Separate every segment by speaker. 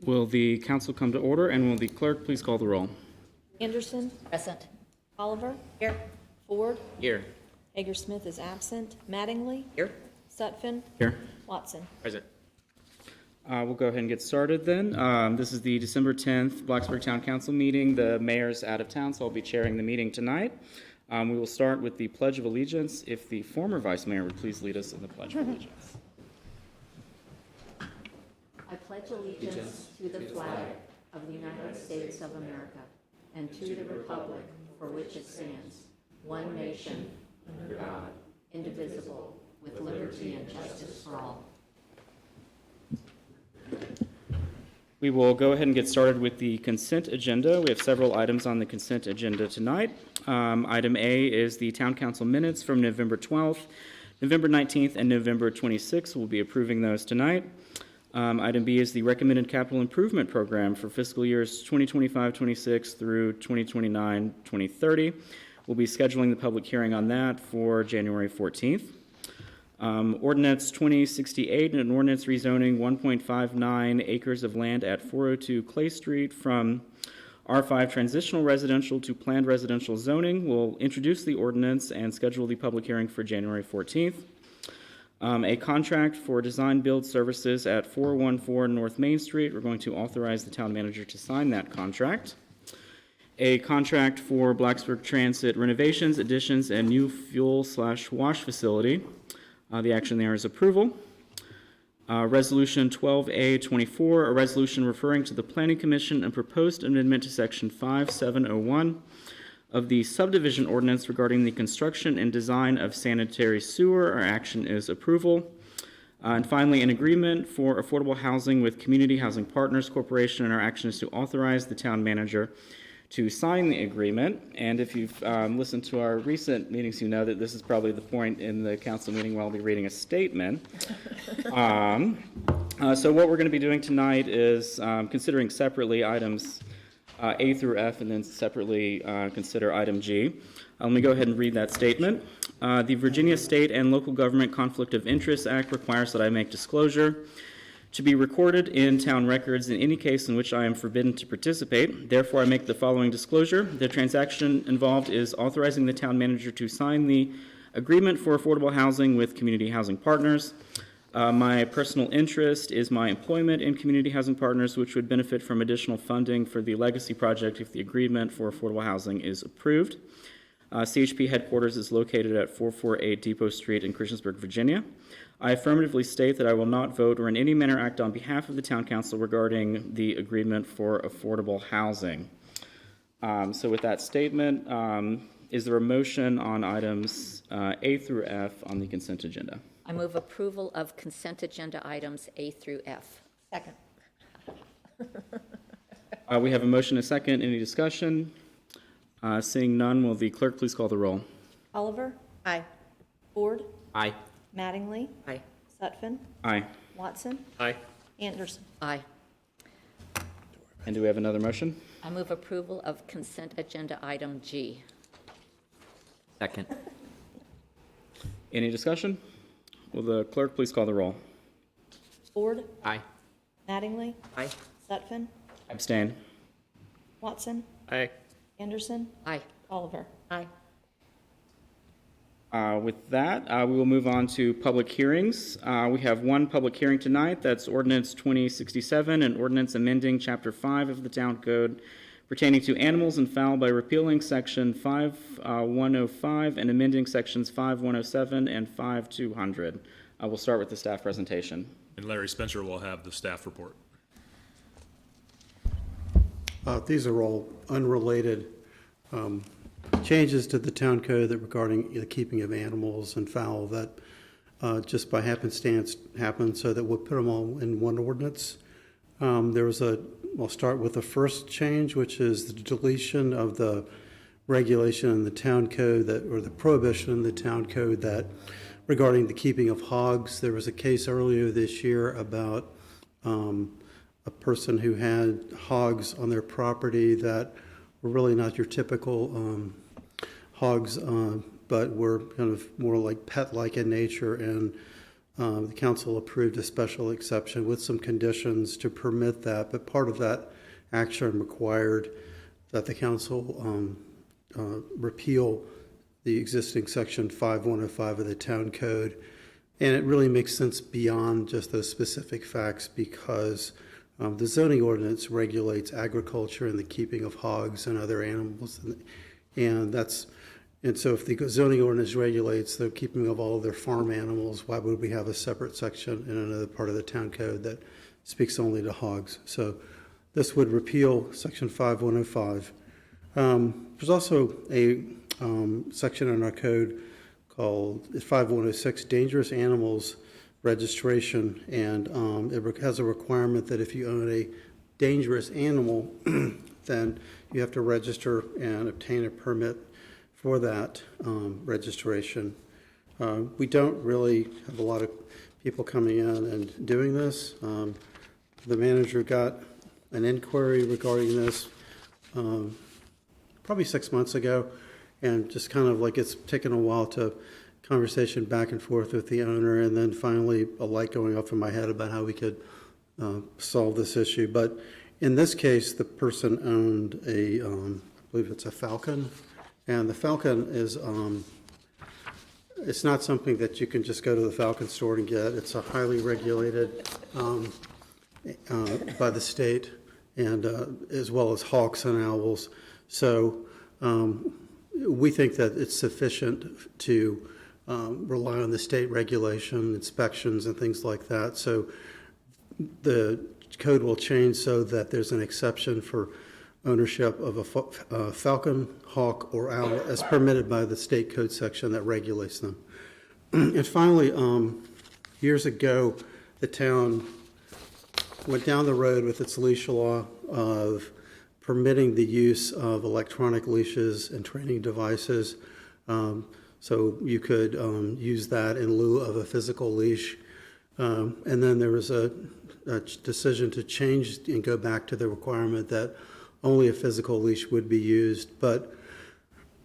Speaker 1: Will the council come to order, and will the clerk please call the roll?
Speaker 2: Anderson.
Speaker 3: Present.
Speaker 2: Oliver. Here. Ford.
Speaker 1: Here.
Speaker 2: Hager-Smith is absent. Mattingly.
Speaker 3: Here.
Speaker 2: Sutphen.
Speaker 1: Here.
Speaker 2: Watson.
Speaker 1: Present. We'll go ahead and get started then. This is the December 10th Blacksburg Town Council meeting. The mayor's out of town, so I'll be chairing the meeting tonight. We will start with the Pledge of Allegiance. If the former vice mayor would please lead us in the Pledge of Allegiance.
Speaker 4: I pledge allegiance to the flag of the United States of America and to the republic for which it stands, one nation, under God, indivisible, with liberty and justice for all.
Speaker 1: We will go ahead and get started with the consent agenda. We have several items on the consent agenda tonight. Item A is the Town Council minutes from November 12th, November 19th, and November 26th. We'll be approving those tonight. Item B is the recommended capital improvement program for fiscal years 2025-26 through 2029-2030. We'll be scheduling the public hearing on that for January 14th. Ordinance 2068, an ordinance rezoning 1.59 acres of land at 402 Clay Street from R5 transitional residential to planned residential zoning. We'll introduce the ordinance and schedule the public hearing for January 14th. A contract for design build services at 414 North Main Street. We're going to authorize the town manager to sign that contract. A contract for Blacksburg Transit renovations, additions, and new fuel/wash facility. The action there is approval. Resolution 12A24, a resolution referring to the Planning Commission and proposed amendment to Section 5701 of the subdivision ordinance regarding the construction and design of sanitary sewer. Our action is approval. And finally, an agreement for affordable housing with Community Housing Partners Corporation, and our action is to authorize the town manager to sign the agreement. And if you've listened to our recent meetings, you know that this is probably the point in the council meeting where I'll be reading a statement. So what we're going to be doing tonight is considering separately items A through F, and then separately consider item G. Let me go ahead and read that statement. The Virginia State and Local Government Conflict of Interest Act requires that I make disclosure to be recorded in town records in any case in which I am forbidden to participate. Therefore, I make the following disclosure. The transaction involved is authorizing the town manager to sign the agreement for affordable housing with Community Housing Partners. My personal interest is my employment in Community Housing Partners, which would benefit from additional funding for the Legacy Project if the agreement for affordable housing is approved. CHP headquarters is located at 448 Depot Street in Christiansburg, Virginia. I affirmatively state that I will not vote or in any manner act on behalf of the Town Council regarding the agreement for affordable housing. So with that statement, is there a motion on items A through F on the consent agenda?
Speaker 4: I move approval of consent agenda items A through F.
Speaker 2: Second.
Speaker 1: We have a motion and a second. Any discussion? Seeing none, will the clerk please call the roll?
Speaker 2: Oliver.
Speaker 3: Aye.
Speaker 2: Ford.
Speaker 1: Aye.
Speaker 2: Mattingly.
Speaker 3: Aye.
Speaker 2: Sutphen.
Speaker 1: Aye.
Speaker 2: Watson.
Speaker 1: Aye.
Speaker 2: Anderson.
Speaker 4: Aye.
Speaker 1: And do we have another motion?
Speaker 4: I move approval of consent agenda item G.
Speaker 3: Second.
Speaker 1: Any discussion? Will the clerk please call the roll?
Speaker 2: Ford.
Speaker 3: Aye.
Speaker 2: Mattingly.
Speaker 3: Aye.
Speaker 2: Sutphen.
Speaker 1: Abstain.
Speaker 2: Watson.
Speaker 3: Aye.
Speaker 2: Anderson.
Speaker 4: Aye.
Speaker 2: Oliver.
Speaker 4: Aye.
Speaker 1: With that, we will move on to public hearings. We have one public hearing tonight. That's Ordinance 2067, an ordinance amending Chapter 5 of the Town Code pertaining to animals and fowl by repealing Section 5105 and amending Sections 5107 and 5200. We'll start with the staff presentation.
Speaker 5: And Larry Spencer will have the staff report.
Speaker 6: These are all unrelated changes to the town code that regarding the keeping of animals and fowl that just by happenstance happened, so that we'll put them all in one ordinance. I'll start with the first change, which is the deletion of the regulation in the town code or the prohibition in the town code that regarding the keeping of hogs. There was a case earlier this year about a person who had hogs on their property that were really not your typical hogs, but were kind of more like pet-like in nature, and The council approved a special exception with some conditions to permit that, but part of that action required that the council repeal the existing section 5105 of the town code. And it really makes sense beyond just those specific facts because the zoning ordinance regulates agriculture and the keeping of hogs and other animals. And so if the zoning ordinance regulates the keeping of all of their farm animals, why would we have a separate section in another part of the town code that speaks only to hogs? So this would repeal section 5105. There's also a section in our code called 5106, dangerous animals registration, and it has a requirement that if you own a dangerous animal, then you have to register and obtain a permit for that registration. We don't really have a lot of people coming in and doing this. The manager got an inquiry regarding this probably 6 months ago, and just kind of like it's taken a while to conversation back and forth with the owner, and then finally a light going off in my head about how we could solve this issue. But in this case, the person owned a, I believe it's a falcon, and the falcon is, it's not something that you can just go to the falcon store and get. It's a highly regulated by the state, and as well as hawks and owls. So we think that it's sufficient to rely on the state regulation, inspections, and things like that. So the code will change so that there's an exception for ownership of a falcon, hawk, or owl as permitted by the state code section that regulates them. And finally, years ago, the town went down the road with its leash law of permitting the use of electronic leashes and training devices. So you could use that in lieu of a physical leash. And then there was a decision to change and go back to the requirement that only a physical leash would be used. But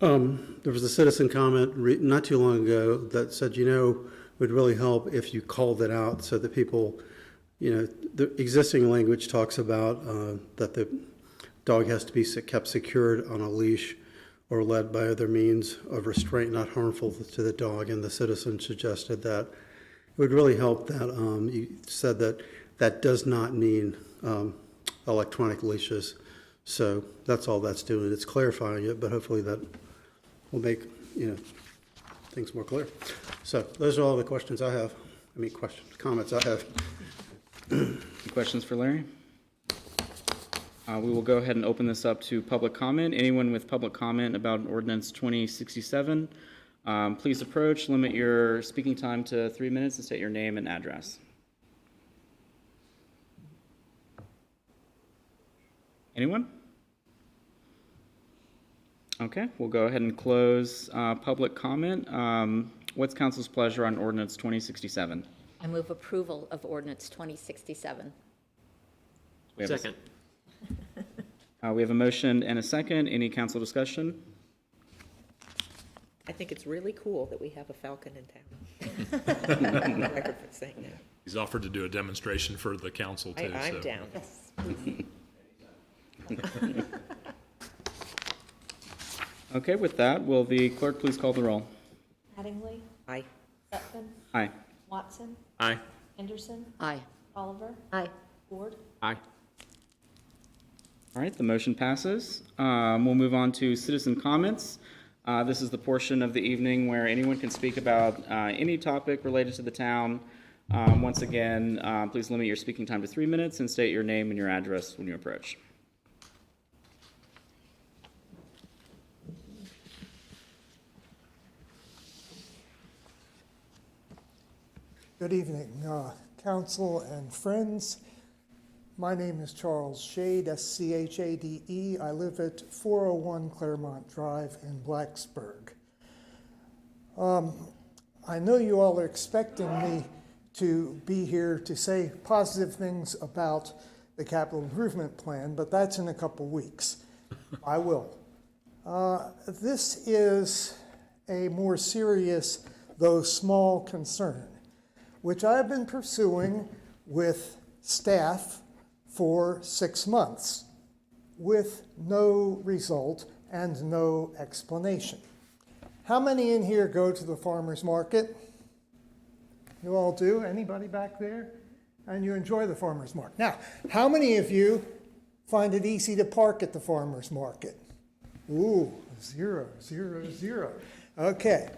Speaker 6: there was a citizen comment not too long ago that said, you know, it would really help if you called it out so that people, you know, the existing language talks about that the dog has to be kept secured on a leash or led by other means of restraint not harmful to the dog, and the citizen suggested that it would really help that you said that that does not mean electronic leashes. So that's all that's doing. It's clarifying it, but hopefully that will make, you know, things more clear. So those are all the questions I have. Comments I have.
Speaker 1: Any questions for Larry? We will go ahead and open this up to public comment. Anyone with public comment about ordinance 2067, please approach. Limit your speaking time to 3 minutes and state your name and address. Anyone? Okay, we'll go ahead and close public comment. What's council's pleasure on ordinance 2067?
Speaker 4: I move approval of ordinance 2067.
Speaker 3: Second.
Speaker 1: We have a motion and a second. Any council discussion?
Speaker 7: I think it's really cool that we have a falcon in town. On the record for saying that.
Speaker 5: He's offered to do a demonstration for the council too.
Speaker 7: I'm
Speaker 5: so.
Speaker 7: down.
Speaker 1: Okay, with that, will the clerk please call the roll?
Speaker 2: Mattingly,
Speaker 7: Aye.
Speaker 2: Sutphen,
Speaker 1: Aye.
Speaker 2: Watson,
Speaker 5: Aye.
Speaker 2: Anderson,
Speaker 4: Aye.
Speaker 2: Oliver,
Speaker 4: Aye.
Speaker 2: Ford.
Speaker 3: Aye.
Speaker 1: All right, the motion passes. We'll move on to citizen comments. This is the portion of the evening where anyone can speak about any topic related to the town. Once again, please limit your speaking time to 3 minutes and state your name and your address when you approach.
Speaker 8: Good evening, council and friends. My name is Charles Shade, S-C-H-A-D-E. I live at 401 Claremont Drive in Blacksburg. I know you all are expecting me to be here to say positive things about the capital improvement plan, but that's in a couple weeks. I will. This is a more serious, though small, concern. which I have been pursuing with staff for 6 months with no result and no explanation. How many in here go to the farmer's market? You all do? Anybody back there? And you enjoy the farmer's market. Now, how many of you find it easy to park at the farmer's market? Ooh, 0, 0, 0. Okay.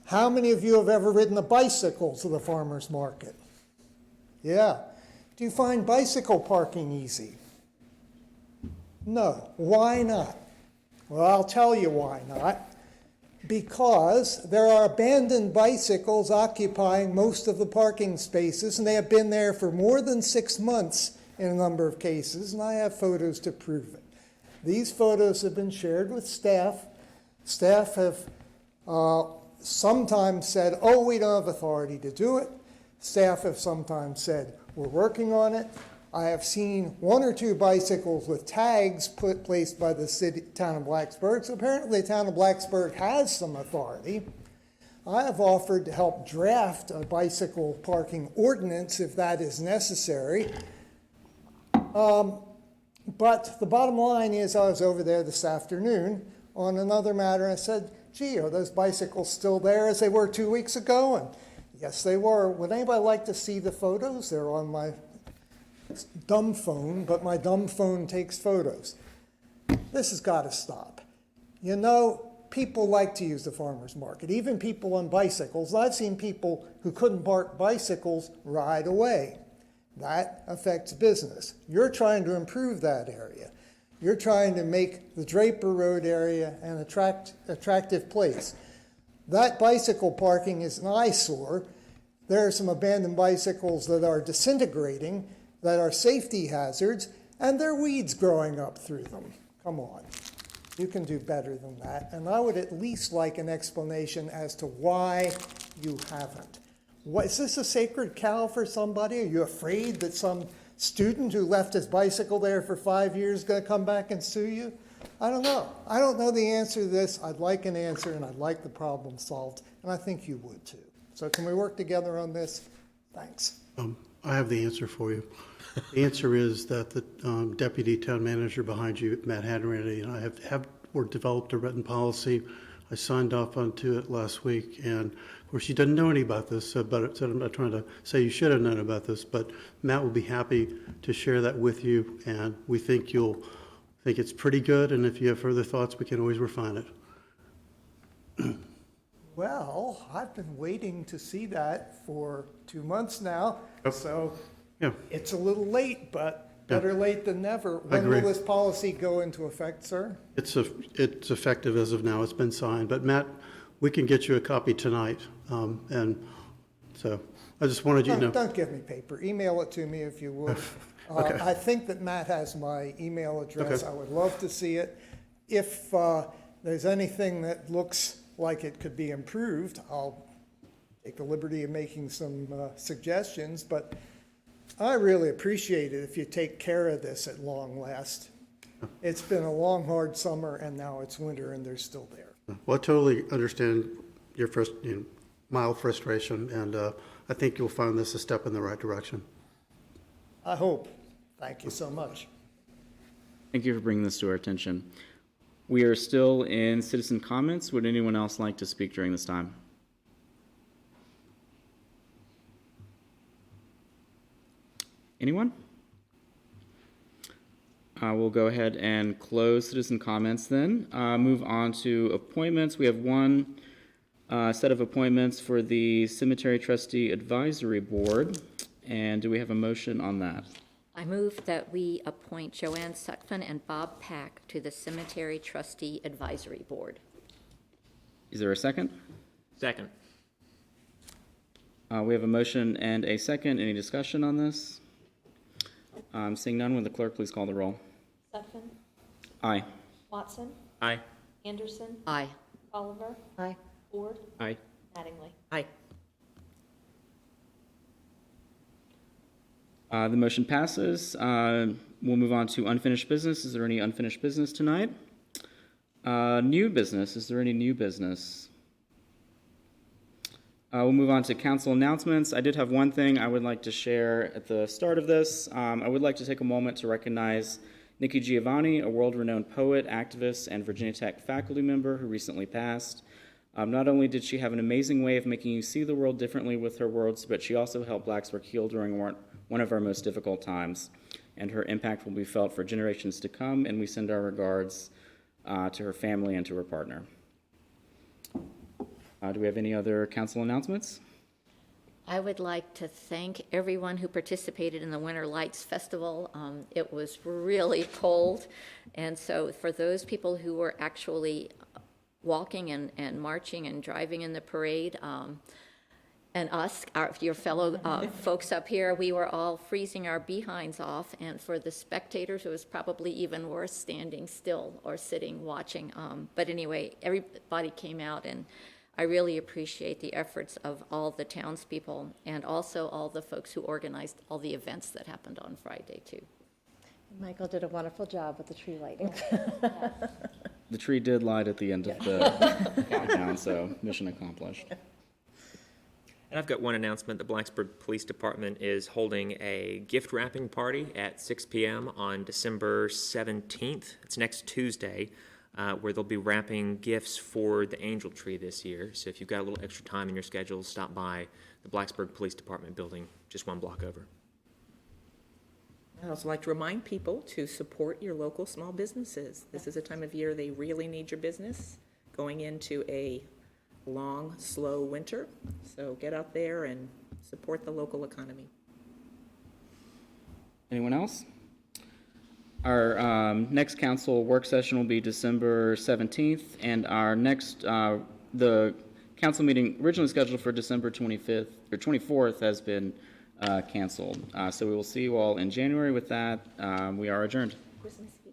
Speaker 8: How many of you have ever ridden a bicycle to the farmer's market? Yeah. Do you find bicycle parking easy? No. Why not? Well, I'll tell you why not. Because there are abandoned bicycles occupying most of the parking spaces, and they have been there for more than 6 months in a number of cases, and I have photos to prove it. These photos have been shared with staff. Staff have sometimes said, oh, we don't have authority to do it. Staff have sometimes said, we're working on it. I have seen 1 or 2 bicycles with tags placed by the town of Blacksburg, so apparently the town of Blacksburg has some authority. I have offered to help draft a bicycle parking ordinance if that is necessary. But the bottom line is I was over there this afternoon on another matter, and I said, gee, are those bicycles still there as they were 2 weeks ago? And yes, they were. Would anybody like to see the photos? They're on my dumb phone, but my dumb phone takes photos. This has got to stop. You know, people like to use the farmer's market, even people on bicycles. I've seen people who couldn't park bicycles ride away. That affects business. You're trying to improve that area. You're trying to make the Draper Road area an attractive place. That bicycle parking is an eyesore. There are some abandoned bicycles that are disintegrating, that are safety hazards, and there are weeds growing up through them. Come on. You can do better than that. And I would at least like an explanation as to why you haven't. Is this a sacred cow for somebody? Are you afraid that some student who left his bicycle there for 5 years is going to come back and sue you? I don't know. I don't know the answer to this. I'd like an answer, and I'd like the problem solved, and I think you would too. So can we work together on this? Thanks.
Speaker 6: I have the answer for you. The answer is that the deputy town manager behind you, Matt Hanratty, and I have developed a written policy. I signed off onto it last week, and of course she doesn't know any about this, so I'm not trying to say you should have known about this, but Matt will be happy to share that with you, and we think you'll think it's pretty good, and if you have further thoughts, we can always refine it.
Speaker 8: Well, I've been waiting to see that for 2 months now, so
Speaker 6: Yeah.
Speaker 8: it's a little late, but better late than never. When
Speaker 6: agree.
Speaker 8: will this policy go into effect, sir?
Speaker 6: It's effective as of now. It's been signed. But Matt, we can get you a copy tonight. And so I just wanted you to know.
Speaker 8: Don't give me paper. Email it to me if you would.
Speaker 6: Okay.
Speaker 8: I think that Matt has my email address.
Speaker 6: Okay.
Speaker 8: I would love to see it. If there's anything that looks like it could be improved, I'll take the liberty of making some suggestions. But I really appreciate it if you take care of this at long last. It's been a long, hard summer, and now it's winter, and they're still there.
Speaker 6: Well, I totally understand your mild frustration, and I think you'll find this a step in the right direction.
Speaker 8: I hope. Thank you so much.
Speaker 1: Thank you for bringing this to our attention. We are still in citizen comments. Would anyone else like to speak during this time? Anyone? We'll go ahead and close citizen comments then. Move on to appointments. We have one set of appointments for the Cemetery Trustee Advisory Board. And do we have a motion on that?
Speaker 4: I move that we appoint Joanne Sutphen and Bob Pack to the Cemetery Trustee Advisory Board.
Speaker 1: Is there a second?
Speaker 3: Second.
Speaker 1: We have a motion and a second. Any discussion on this? Seeing none, will the clerk please call the roll?
Speaker 2: Sutphen,
Speaker 1: Aye.
Speaker 2: Watson,
Speaker 3: Aye.
Speaker 2: Anderson,
Speaker 4: Aye.
Speaker 2: Oliver,
Speaker 7: Aye.
Speaker 2: Ford,
Speaker 3: Aye.
Speaker 2: Mattingly.
Speaker 7: Aye.
Speaker 1: The motion passes. We'll move on to unfinished business. Is there any unfinished business tonight? New business. Is there any new business? We'll move on to council announcements. I did have one thing I would like to share at the start of this. I would like to take a moment to recognize Nikki Giovanni, a world-renowned poet, activist, and Virginia Tech faculty member who recently passed. Not only did she have an amazing way of making you see the world differently with her words, but she also helped Blacksburg heal during one of our most difficult times. And her impact will be felt for generations to come, and we send our regards to her family and to her partner. Do we have any other council announcements?
Speaker 4: I would like to thank everyone who participated in the Winter Lights Festival. It was really cold, and so for those people who were actually walking and marching and driving in the parade, and us, your fellow folks up here, we were all freezing our behinds off, and for the spectators, it was probably even worse standing still or sitting watching. But anyway, everybody came out, and I really appreciate the efforts of all the townspeople and also all the folks who organized all the events that happened on Friday, too.
Speaker 2: Michael did a wonderful job with the tree lighting.
Speaker 1: The tree did light at the end of the countdown, so mission accomplished.
Speaker 3: And I've got one announcement. The Blacksburg Police Department is holding a gift wrapping party at 6 p.m. on December 17th. It's next Tuesday, where they'll be wrapping gifts for the Angel Tree this year. So if you've got a little extra time in your schedule, stop by the Blacksburg Police Department building, just one block over.
Speaker 7: I'd also like to remind people to support your local small businesses. This is a time of year they really need your business going into a long, slow winter. So get out there and support the local economy.
Speaker 1: Anyone else? Our next council work session will be December 17th, and our next, the council meeting originally scheduled for December 25th or 24th has been canceled. So we will see you all in January with that. We are adjourned.
Speaker 7: Christmas Eve.